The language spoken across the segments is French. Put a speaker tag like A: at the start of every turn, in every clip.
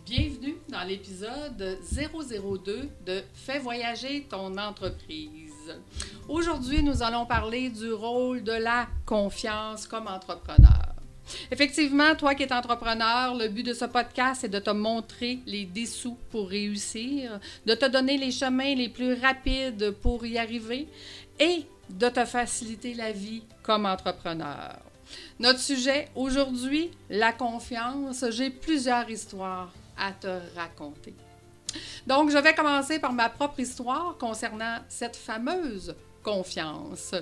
A: Bienvenue dans l'épisode 002 de Fais voyager ton entreprise. Aujourd'hui, nous allons parler du rôle de la confiance comme entrepreneur. Effectivement, toi qui es entrepreneur, le but de ce podcast est de te montrer les dessous pour réussir, de te donner les chemins les plus rapides pour y arriver et de te faciliter la vie comme entrepreneur. Notre sujet aujourd'hui, la confiance. J'ai plusieurs histoires à te raconter. Donc, je vais commencer par ma propre histoire concernant cette fameuse confiance.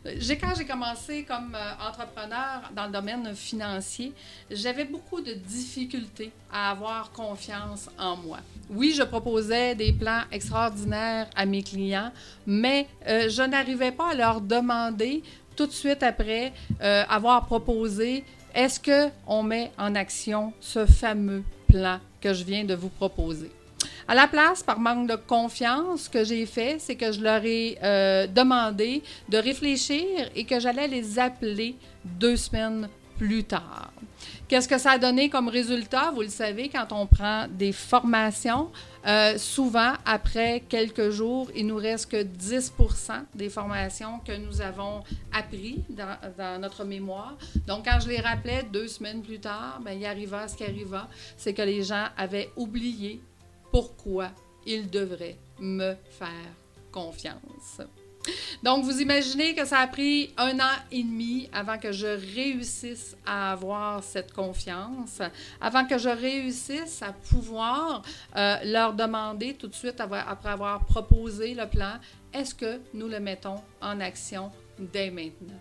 A: Quand j'ai commencé comme entrepreneur dans le domaine financier, j'avais beaucoup de difficultés à avoir confiance en moi. Oui, je proposais des plans extraordinaires à mes clients, mais je n'arrivais pas à leur demander tout de suite après avoir proposé, est-ce qu'on met en action ce fameux plan que je viens de vous proposer? À la place, par manque de confiance, ce que j'ai fait, c'est que je leur ai demandé de réfléchir et que j'allais les appeler 2 semaines plus tard. Qu'est-ce que ça a donné comme résultat? Vous le savez, quand on prend des formations, souvent, après quelques jours, il nous reste que 10% des formations que nous avons apprises dans notre mémoire. Donc, quand je les rappelais 2 semaines plus tard, bien, il arriva ce qui arriva, c'est que les gens avaient oublié pourquoi ils devraient me faire confiance. Donc, vous imaginez que ça a pris 1 an et demi avant que je réussisse à avoir cette confiance, avant que je réussisse à pouvoir leur demander tout de suite, après avoir proposé le plan, est-ce que nous le mettons en action dès maintenant?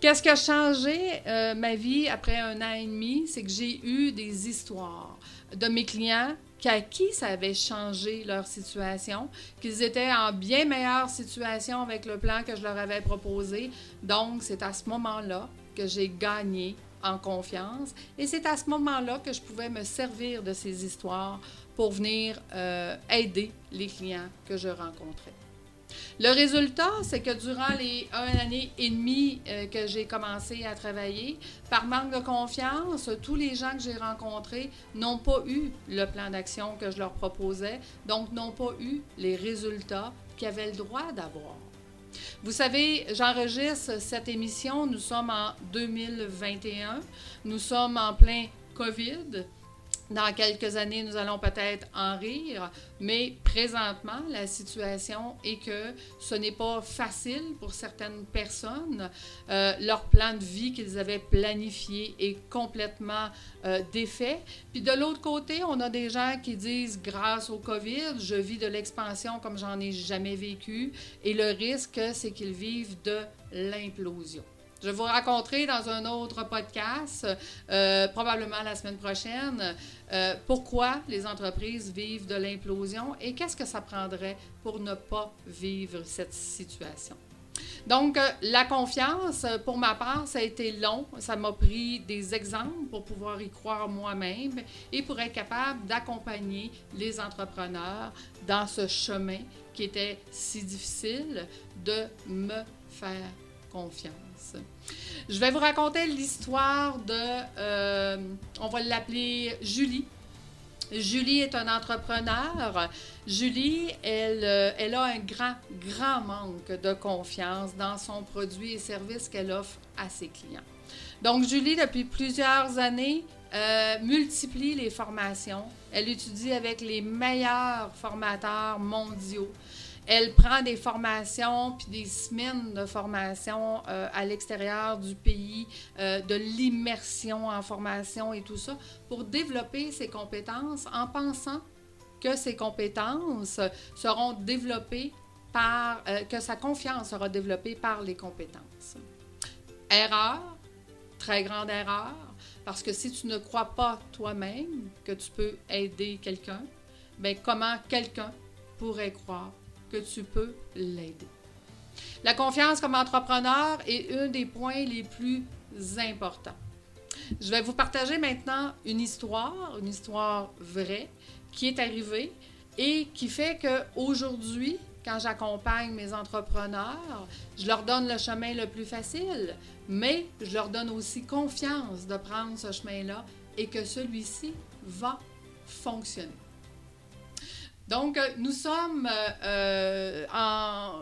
A: Qu'est-ce qui a changé ma vie après 1 an et demi? C'est que j'ai eu des histoires de mes clients à qui ça avait changé leur situation, qu'ils étaient en bien meilleure situation avec le plan que je leur avais proposé. Donc, c'est à ce moment-là que j'ai gagné en confiance et c'est à ce moment-là que je pouvais me servir de ces histoires pour venir aider les clients que je rencontrais. Le résultat, c'est que durant les 1 année et demie que j'ai commencé à travailler, par manque de confiance, tous les gens que j'ai rencontrés n'ont pas eu le plan d'action que je leur proposais, donc n'ont pas eu les résultats qu'ils avaient le droit d'avoir. Vous savez, j'enregistre cette émission, nous sommes en 2021, nous sommes en plein COVID. Dans quelques années, nous allons peut-être en rire, mais présentement, la situation est que ce n'est pas facile pour certaines personnes. Leur plan de vie qu'ils avaient planifié est complètement défait. Puis de l'autre côté, on a des gens qui disent, grâce au COVID, je vis de l'expansion comme j'en ai jamais vécu, et le risque, c'est qu'ils vivent de l'implosion. Je vais vous raconter dans un autre podcast, probablement la semaine prochaine, pourquoi les entreprises vivent de l'implosion et qu'est-ce que ça prendrait pour ne pas vivre cette situation. Donc, la confiance, pour ma part, ça a été long. Ça m'a pris des exemples pour pouvoir y croire moi-même et pour être capable d'accompagner les entrepreneurs dans ce chemin qui était si difficile de me faire confiance. Je vais vous raconter l'histoire de, on va l'appeler Julie. Julie est un entrepreneur. Julie, elle a un grand manque de confiance dans son produit et service qu'elle offre à ses clients. Donc, Julie, depuis plusieurs années, multiplie les formations. Elle étudie avec les meilleurs formateurs mondiaux. Elle prend des formations, puis des semaines de formation à l'extérieur du pays, de l'immersion en formation et tout ça, pour développer ses compétences en pensant que ses compétences seront développées que sa confiance sera développée par les compétences. Erreur, très grande erreur, parce que si tu ne crois pas toi-même que tu peux aider quelqu'un, bien comment quelqu'un pourrait croire que tu peux l'aider. La confiance comme entrepreneur est un des points les plus importants. Je vais vous partager maintenant une histoire vraie qui est arrivée et qui fait qu'aujourd'hui, quand j'accompagne mes entrepreneurs, je leur donne le chemin le plus facile, mais je leur donne aussi confiance de prendre ce chemin-là et que celui-ci va fonctionner. Donc, nous sommes à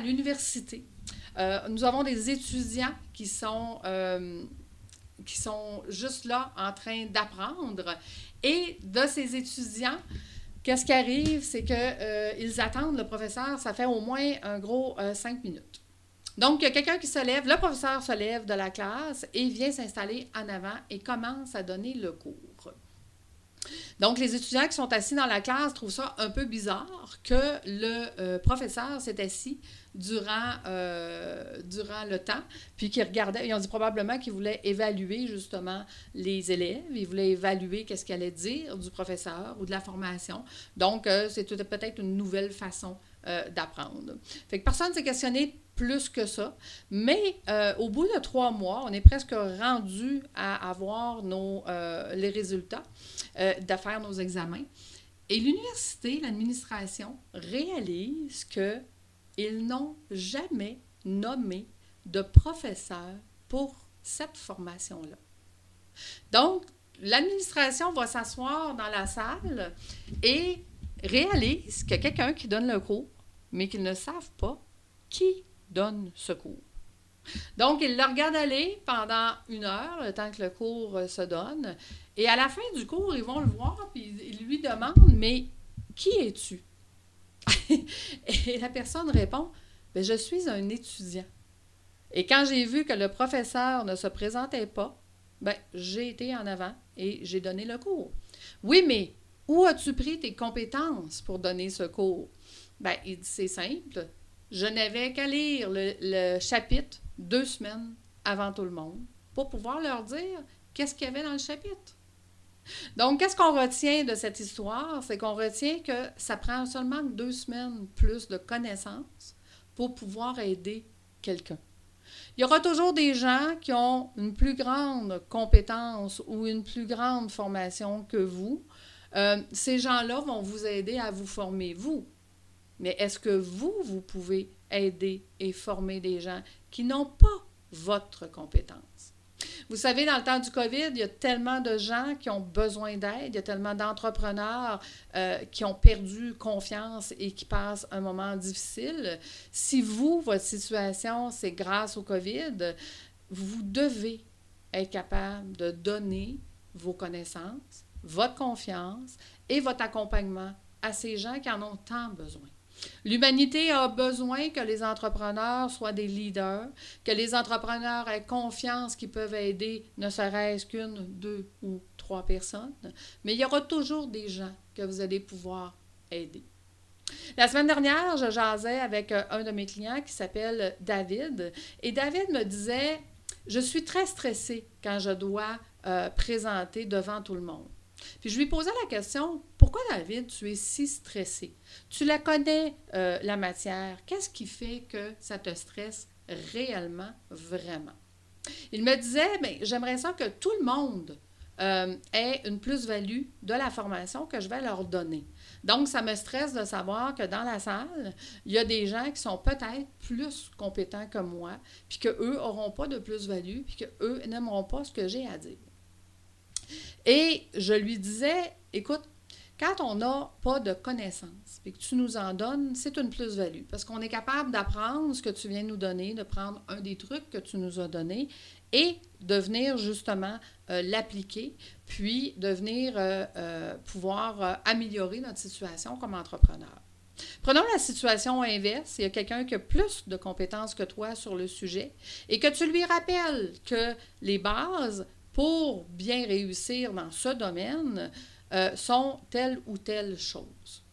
A: l'université. Nous avons des étudiants qui sont juste là en train d'apprendre. Et de ces étudiants, qu'est-ce qui arrive? C'est qu'ils attendent le professeur, ça fait au moins un gros 5 minutes. Donc, il y a quelqu'un qui se lève, le professeur se lève de la classe et vient s'installer en avant et commence à donner le cours. Donc, les étudiants qui sont assis dans la classe trouvent ça un peu bizarre que le professeur s'est assis durant le temps, puis qu'ils regardaient, ils ont dit probablement qu'ils voulaient évaluer justement les élèves, ils voulaient évaluer qu'est-ce qu'il allait dire du professeur ou de la formation. Donc, c'est peut-être une nouvelle façon d'apprendre. Fait que personne ne s'est questionné plus que ça, mais au bout de 3 mois, on est presque rendu à avoir les résultats de faire nos examens. Et l'université, l'administration réalise qu'ils n'ont jamais nommé de professeur pour cette formation-là. Donc, l'administration va s'asseoir dans la salle et réalise qu'il y a quelqu'un qui donne le cours, mais qu'ils ne savent pas qui donne ce cours. Donc, ils le regardent aller pendant 1 heure, le temps que le cours se donne. Et à la fin du cours, ils vont le voir, puis ils lui demandent, « Mais qui es-tu? » Et la personne répond, « Je suis un étudiant. Et quand j'ai vu que le professeur ne se présentait pas, j'ai été en avant et j'ai donné le cours. » « Oui, mais où as-tu pris tes compétences pour donner ce cours? » Il dit, « C'est simple. Je n'avais qu'à lire le chapitre 2 semaines avant tout le monde pour pouvoir leur dire qu'est-ce qu'il y avait dans le chapitre. » Donc, qu'est-ce qu'on retient de cette histoire? C'est qu'on retient que ça prend seulement 2 semaines plus de connaissances pour pouvoir aider quelqu'un. Il y aura toujours des gens qui ont une plus grande compétence ou une plus grande formation que vous. Ces gens-là vont vous aider à vous former, vous. Mais est-ce que vous pouvez aider et former des gens qui n'ont pas votre compétence? Vous savez, dans le temps du COVID, il y a tellement de gens qui ont besoin d'aide, il y a tellement d'entrepreneurs qui ont perdu confiance et qui passent un moment difficile. Si votre situation, c'est grâce au COVID, vous devez être capable de donner vos connaissances, votre confiance et votre accompagnement à ces gens qui en ont tant besoin. L'humanité a besoin que les entrepreneurs soient des leaders, que les entrepreneurs aient confiance qu'ils peuvent aider ne serait-ce qu'une, 2 ou 3 personnes, mais il y aura toujours des gens que vous allez pouvoir aider. La semaine dernière, je jasais avec un de mes clients qui s'appelle David, et David me disait « Je suis très stressée quand je dois présenter devant tout le monde. » Puis je lui posais la question, « Pourquoi, David, tu es si stressé? Tu la connais, la matière. Qu'est-ce qui fait que ça te stresse réellement, vraiment? » Il me disait, « J'aimerais ça que tout le monde ait une plus-value de la formation que je vais leur donner. Donc, ça me stresse de savoir que dans la salle, il y a des gens qui sont peut-être plus compétents que moi, puis qu'eux n'auront pas de plus-value, puis qu'eux n'aimeront pas ce que j'ai à dire. » Et je lui disais, écoute, quand on n'a pas de connaissances et que tu nous en donnes, c'est une plus-value parce qu'on est capable d'apprendre ce que tu viens nous donner, de prendre un des trucs que tu nous as donnés et de venir justement l'appliquer, puis de venir pouvoir améliorer notre situation comme entrepreneur. Prenons la situation inverse, il y a quelqu'un qui a plus de compétences que toi sur le sujet et que tu lui rappelles que les bases pour bien réussir dans ce domaine sont telle ou telle chose.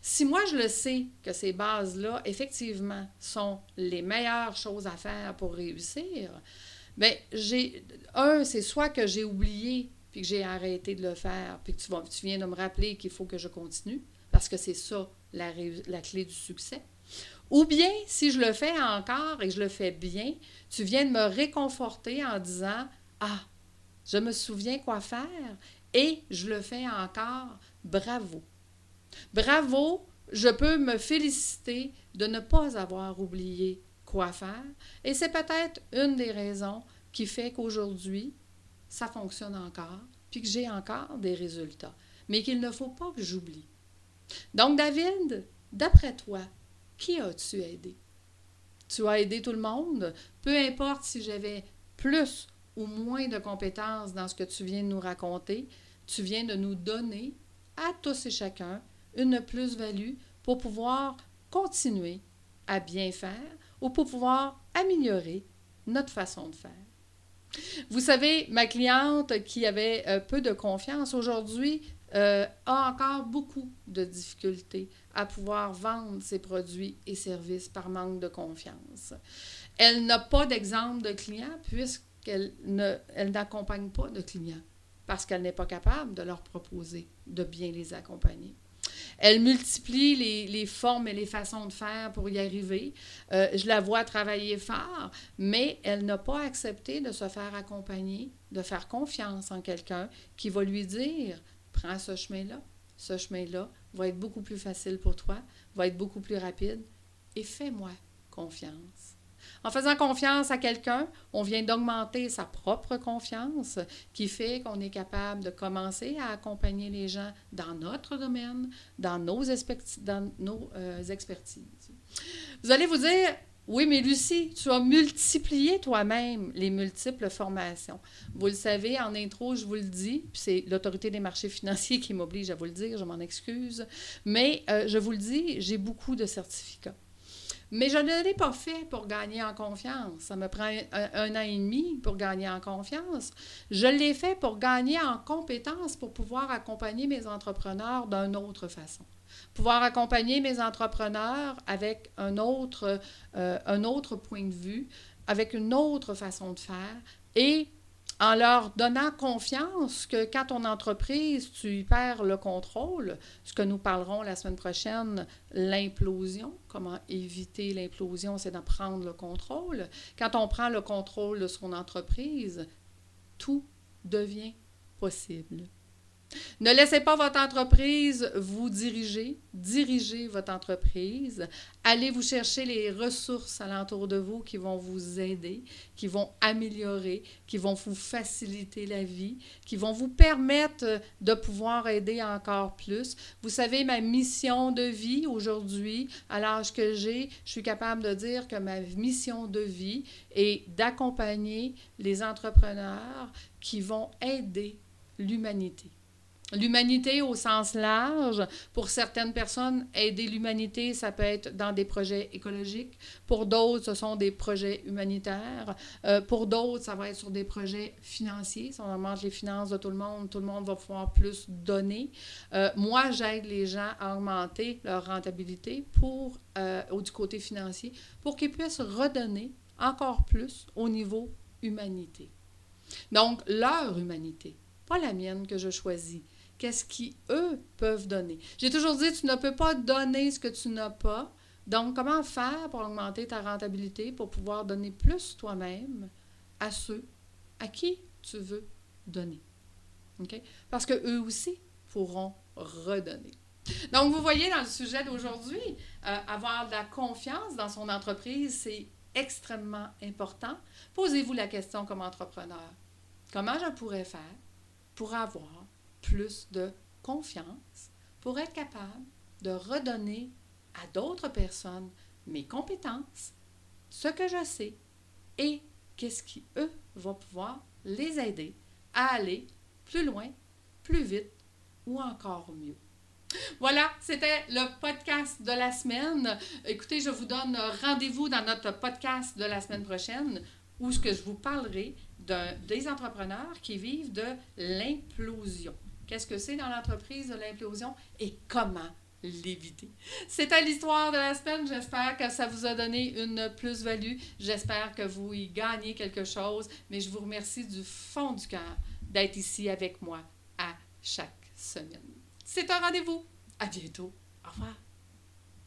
A: Si moi, je le sais que ces bases-là, effectivement, sont les meilleures choses à faire pour réussir, c'est soit que j'ai oublié puis que j'ai arrêté de le faire, puis que tu viens de me rappeler qu'il faut que je continue, parce que c'est ça la clé du succès. Ou bien, si je le fais encore et que je le fais bien, tu viens de me réconforter en disant « Ah, je me souviens quoi faire et je le fais encore. Bravo. Bravo, je peux me féliciter de ne pas avoir oublié quoi faire. Et c'est peut-être une des raisons qui fait qu'aujourd'hui, ça fonctionne encore, puis que j'ai encore des résultats. mais qu'il ne faut pas que j'oublie. Donc, David, d'après toi, qui as-tu aidé? Tu as aidé tout le monde, peu importe si j'avais plus ou moins de compétences dans ce que tu viens de nous raconter, tu viens de nous donner à tous et chacun une plus-value pour pouvoir continuer à bien faire ou pour pouvoir améliorer notre façon de faire. Vous savez, ma cliente qui avait peu de confiance aujourd'hui a encore beaucoup de difficultés à pouvoir vendre ses produits et services par manque de confiance. Elle n'a pas d'exemple de client puisqu'elle n'accompagne pas de clients parce qu'elle n'est pas capable de leur proposer de bien les accompagner. Elle multiplie les formes et les façons de faire pour y arriver. Je la vois travailler fort, mais elle n'a pas accepté de se faire accompagner, de faire confiance en quelqu'un qui va lui dire « Prends ce chemin-là va être beaucoup plus facile pour toi, va être beaucoup plus rapide et fais-moi confiance. » En faisant confiance à quelqu'un, on vient d'augmenter sa propre confiance qui fait qu'on est capable de commencer à accompagner les gens dans notre domaine, dans nos expertises. Vous allez vous dire, oui, mais Lucie, tu as multiplié toi-même les multiples formations. Vous le savez, en intro, je vous le dis, puis c'est l'Autorité des marchés financiers qui m'oblige à vous le dire, je m'en excuse, mais je vous le dis, j'ai beaucoup de certificats. Mais je ne l'ai pas fait pour gagner en confiance. Ça me prend un an et demi pour gagner en confiance. Je l'ai fait pour gagner en compétences, pour pouvoir accompagner mes entrepreneurs d'une autre façon. Pouvoir accompagner mes entrepreneurs avec un autre point de vue, avec une autre façon de faire et en leur donnant confiance que quand ton entreprise, tu y perds le contrôle, ce que nous parlerons la semaine prochaine, l'implosion, comment éviter l'implosion, c'est d'en prendre le contrôle. Quand on prend le contrôle de son entreprise, tout devient possible. Ne laissez pas votre entreprise vous diriger. Dirigez votre entreprise. Allez vous chercher les ressources alentour de vous qui vont vous aider, qui vont améliorer, qui vont vous faciliter la vie, qui vont vous permettre de pouvoir aider encore plus. Vous savez, ma mission de vie aujourd'hui, à l'âge que j'ai, je suis capable de dire que ma mission de vie est d'accompagner les entrepreneurs qui vont aider l'humanité. L'humanité au sens large, pour certaines personnes, aider l'humanité, ça peut être dans des projets écologiques. Pour d'autres, ce sont des projets humanitaires. Pour d'autres, ça va être sur des projets financiers. Si on augmente les finances de tout le monde va pouvoir plus donner. Moi, j'aide les gens à augmenter leur rentabilité du côté financier pour qu'ils puissent redonner encore plus au niveau humanité. Donc, leur humanité, pas la mienne que je choisis. Qu'est-ce qu'eux peuvent donner? J'ai toujours dit, tu ne peux pas donner ce que tu n'as pas. Donc, comment faire pour augmenter ta rentabilité, pour pouvoir donner plus toi-même à ceux à qui tu veux donner? Okay? Parce qu'eux aussi pourront redonner. Donc, vous voyez dans le sujet d'aujourd'hui, avoir de la confiance dans son entreprise, c'est extrêmement important. Posez-vous la question comme entrepreneur. Comment je pourrais faire pour avoir plus de confiance, pour être capable de redonner à d'autres personnes mes compétences, ce que je sais et qu'est-ce qui, eux, va pouvoir les aider à aller plus loin, plus vite ou encore mieux. Voilà, c'était le podcast de la semaine. Écoutez, je vous donne rendez-vous dans notre podcast de la semaine prochaine où je vous parlerai des entrepreneurs qui vivent de l'implosion. Qu'est-ce que c'est dans l'entreprise de l'implosion et comment l'éviter? C'était l'histoire de la semaine. J'espère que ça vous a donné une plus-value. J'espère que vous y gagnez quelque chose. Mais je vous remercie du fond du cœur d'être ici avec moi à chaque semaine. C'est un rendez-vous. À bientôt. Au revoir.